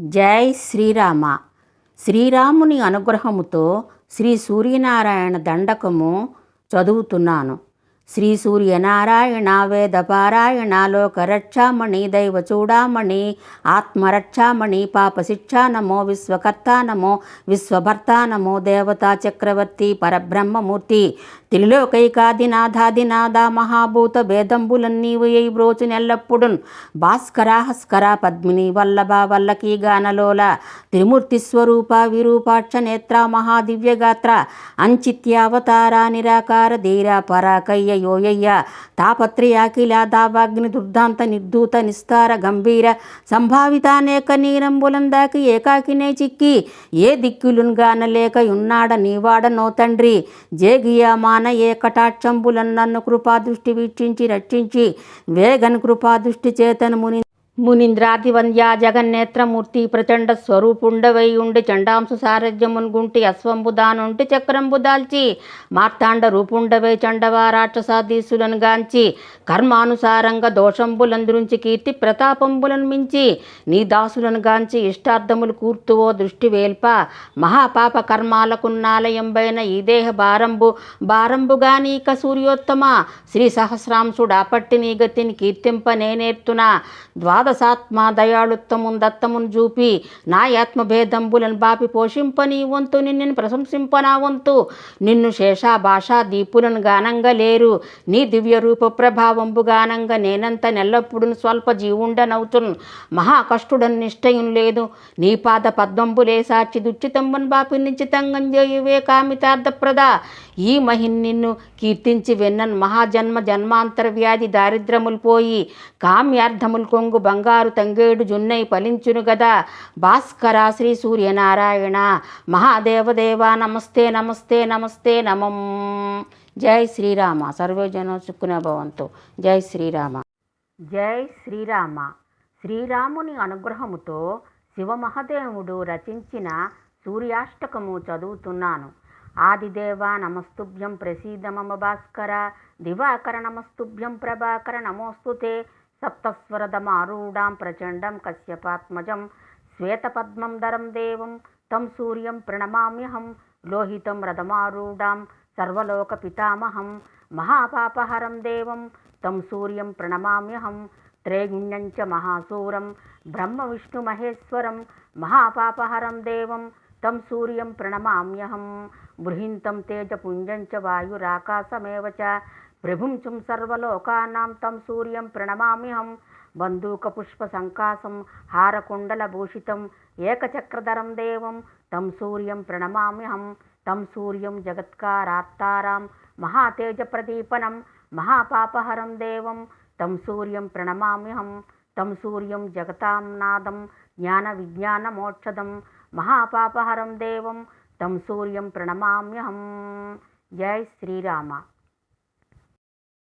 జై శ్రీరామ. శ్రీరాముని అనుగ్రహముతో శ్రీ సూర్యనారాయణ దండకము చదువుతున్నాను. శ్రీ సూర్యనారాయణ వేదపారాయణ లోకరక్షామణి దైవచూడామణి ఆత్మరక్షామణి పాపశిక్షా నమో విశ్వకర్తా నమో విశ్వభర్తా నమో దేవతా చక్రవర్తి పరబ్రహ్మమూర్తి త్రిలోకైకాదినాథాదినాథ మహాభూత భేదంబులన్నీవు ఎయి బ్రోచు నెల్లప్పుడున్ భాస్కర హస్కర పద్మిని వల్లభ వల్లకీ గానలోల త్రిమూర్తి స్వరూప విరూపాక్ష నేత్ర మహాదివ్యగాత్ర అంచిత్యావతార నిరాకార ధీర పరాకయ్య యోయయ్య తాపత్రయాకిల దావాగ్ని దుర్దాంత నిర్ధూత నిస్తార గంభీర సంభావితానేక నీరంబులందాకి ఏకాకినే చిక్కి ఏ దిక్కులున్ గానలేక ఉన్నాడ నీవాడనో తండ్రి జేగియా మాన ఏ కటాక్షంబులన్ నన్ను కృపాదృష్టి వీక్షించి రక్షించి వేగన్ కృపాదృష్టి చేతను మునీంద్రాదివంద్య జగన్నేత్రమూర్తి ప్రచండ స్వరూపుండవై ఉండి చండాంశు సారథ్యమున్ గుంటి అశ్వంబుదానుంటి చక్రంబు దాల్చి మార్తాండ రూపుండవై చండవా రాక్షసాధీసులను గాంచి కర్మానుసారంగా దోషంబులందురించి కీర్తి ప్రతాపంబులను మించి నీ దాసులను గాంచి ఇష్టార్థములు కూర్తువో దృష్టి వేల్ప మహాపాప కర్మాలకున్నాలయంబైన ఈ దేహ భారంబుగా నీక సూర్యోత్తమ శ్రీ సహస్రాంశుడా పట్టి నీ గతిని కీర్తింప నేనేర్తున్నా ద్వాదశాత్మ దయాళుత్తమున్ దత్తమున్ చూపి నా ఆత్మభేదంబులను బాపి పోషింప నీ వంతు నిన్ను ప్రశంసింప నా వంతు నిన్ను శేషా భాషా దీపులను గానంగా లేరు నీ దివ్య రూప ప్రభావంబు గానంగా నేనంత నెల్లప్పుడు స్వల్ప జీవుండనవుతున్ మహాకష్టుడన్ నిష్టయున్ లేదు నీ పాద పద్మంబులే సాక్షి దుచ్చితంబన్ బాపి నిశ్చితంగంజయువే కామితార్థప్రద ఈ మహిన్ నిన్ను కీర్తించి వెన్నన్ మహాజన్మ జన్మాంతర వ్యాధి దారిద్రములు పోయి కామ్యార్థములు కొంగు బంగారు తంగేడు జున్నై ఫలించును గదా భాస్కర శ్రీ సూర్యనారాయణ మహాదేవదేవ నమస్తే నమస్తే నమస్తే నమం. జై శ్రీరామ. సర్వజన సుఖినో భవంతు. జై శ్రీరామ. జై శ్రీరామ. శ్రీరాముని అనుగ్రహముతో శివమహదేవుడు రచించిన సూర్యాష్టకము చదువుతున్నాను. ఆదిదేవ నమస్తుభ్యం ప్రసీద మమ భాస్కర దివాకర నమస్తుభ్యం ప్రభాకర నమోస్తుతే సప్తస్వరదమారూఢాం ప్రచండం కశ్యపాత్మజం శ్వేతపద్మం ధరం దేవం తం సూర్యం ప్రణమామ్యహం లోహితం రథమారూఢాం సర్వలోక పితామహం మహాపాపహరం దేవం తం సూర్యం ప్రణమామ్యహం త్రైగుణ్యం చ మహాసూరం బ్రహ్మ విష్ణు మహేశ్వరం మహాపాపహరం దేవం తం సూర్యం ప్రణమామ్యహం బృహింతం తేజపుంజం చ వాయురాకాశమేవ చ ప్రభుం చం సర్వలోకానాం తం సూర్యం ప్రణమామ్యహం బంధూకపుష్పసంకాసం హారకుండలభూషితం ఏకచక్రధరం దేవం తం సూర్యం ప్రణమామ్యహం తం సూర్యం జగత్కారాత్తారాం మహాతేజప్రదీపనం మహాపాపహరం దేవం తం సూర్యం ప్రణమామ్యహం తం సూర్యం జగతాం నాదం జ్ఞాన విజ్ఞానమోక్షదం మహాపాపహరం దేవం తం సూర్యం ప్రణమామ్యహం. జై శ్రీరామ.